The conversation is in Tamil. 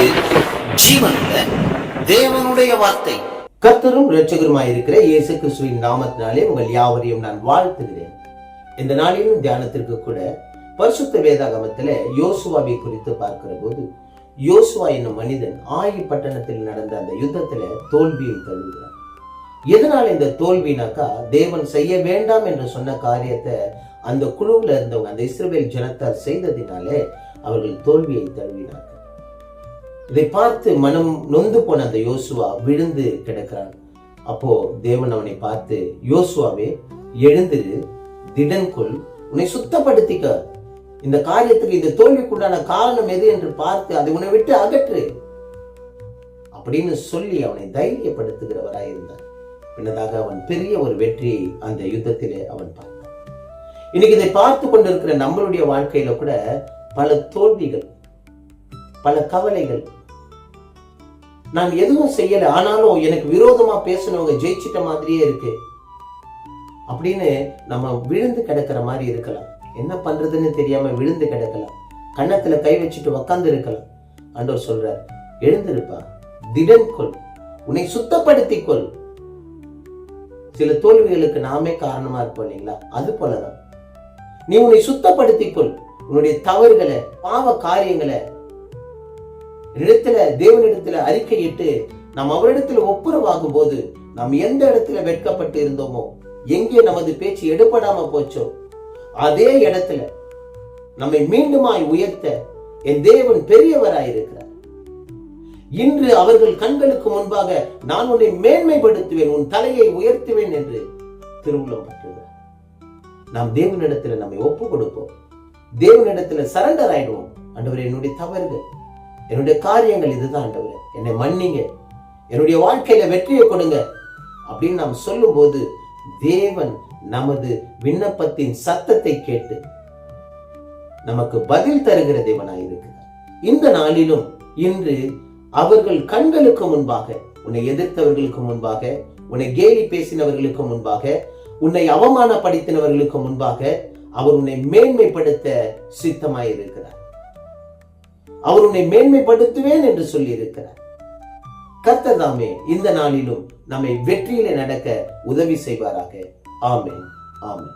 இது ஜீவனுள்ள தேவனுடைய வார்த்தை. கர்த்தரும் இரட்சகருமாயிருக்கிற இயேசு கிறிஸ்துவின் நாமத்தினாலே உங்கள் யாவரையும் நான் வாழ்த்துகிறேன். இந்த நாளிலும் தியானத்திற்கு கூட பரிசுத்த வேதாகமத்தில யோசுவாவை குறித்து பார்க்கிற போது, யோசுவா என்னும் மனிதன் ஆயி பட்டணத்தில் நடந்த அந்த யுத்தத்துல தோல்வியை தழுவுகிறார். எதனால இந்த தோல்வினாக்கா, தேவன் செய்ய வேண்டாம் என்று சொன்ன காரியத்தை அந்த குழுவில் இருந்தவங்க, அந்த இஸ்ரவேல் ஜனத்தார் செய்ததினாலே அவர்கள் தோல்வியை தழுவினார்கள். இதை பார்த்து மனம் நொந்து போன அந்த யோசுவா விழுந்து கிடக்கிறான். அப்போ தேவன் அவனை பார்த்து, யோசுவாவே எழுந்திரு, திடன் கொள், உன்னை சுத்தப்படுத்திக்க, இந்த காரியத்துக்கு இந்த தோல்விக்குண்டான காரணம் எது என்று பார்த்து அதை உன்னை விட்டு அகற்று அப்படின்னு சொல்லி அவனை தைரியப்படுத்துகிறவராயிருந்தார். பின்னதாக அவன் பெரிய ஒரு வெற்றியை அந்த யுத்தத்திலே அவன் பார்த்தான். இன்னைக்கு இதை பார்த்து கொண்டிருக்கிற நம்மளுடைய வாழ்க்கையில கூட பல தோல்விகள், பல கவலைகள், நான் எதுவும் செய்யல ஆனாலும் எனக்கு விரோதமா பேசினவங்க ஜெயிச்சிட்ட மாதிரியே இருக்கு அப்படின்னு நம்ம விழுந்து கிடக்கிற மாதிரி இருக்கலாம். என்ன பண்றதுன்னு தெரியாம விழுந்து கிடக்கலாம். கன்னத்துல கை வச்சுட்டு உக்காந்து இருக்கலாம். ஆண்டவர் சொல்றார், எழுந்திருப்பா, திடன் கொள், உன்னை சுத்தப்படுத்திக் கொள். சில தோல்விகளுக்கு நாமே காரணமா இருப்போம் இல்லைங்களா? அது போலதான் நீ உன்னை சுத்தப்படுத்திக் கொள். உன்னுடைய தவறுகளை, பாவ காரியங்களை தேவனிடத்துல அறிக்கையிட்டு நாம் அவரிடத்துல ஒப்புரவாகும் போது, நாம் எந்த இடத்துல வெட்கப்பட்டு இருந்தோமோ, எங்கே நமது பேச்சு எடுபடாம போச்சோ, அதே இடத்துல நம்மை மீண்டுமாய் உயர்த்த என் தேவன் பெரியவராயிருக்கிறார். இன்று அவர்கள் கண்களுக்கு முன்பாக நான் உன்னை மேன்மைப்படுத்துவேன், உன் தலையை உயர்த்துவேன் என்று திருவுளம் பற்றுகிறார். நாம் தேவனிடத்துல நம்மை ஒப்பு கொடுப்போம், தேவனிடத்துல சரண்டர் ஆயிடுவோம். ஆண்டவரே, என்னுடைய தவறுகள், என்னுடைய காரியங்கள் இதுதான் ஆண்டவரே, என்னை மன்னிங்க, என்னுடைய வாழ்க்கையில வெற்றியை கொடுங்க அப்படின்னு நாம் சொல்லும் போது, தேவன் நமது விண்ணப்பத்தின் சத்தத்தை கேட்டு நமக்கு பதில் தருகிற தேவனாயிருக்கிறார். இந்த நாளிலும் இன்று அவர்கள் கண்களுக்கு முன்பாக, உன்னை எதிர்த்தவர்களுக்கு முன்பாக, உன்னை கேலி பேசினவர்களுக்கு முன்பாக, உன்னை அவமானப்படுத்தினவர்களுக்கு முன்பாக அவர் உன்னை மேன்மைப்படுத்த சித்தமாயிருக்கிறார். அவர் உன்னை மேன்மைப்படுத்துவேன் என்று சொல்லி இருக்கிறார். கர்த்தர் தாமே இந்த நாளிலும் நம்மை வெற்றியில நடக்க உதவி செய்வாராக. ஆமென், ஆமென்.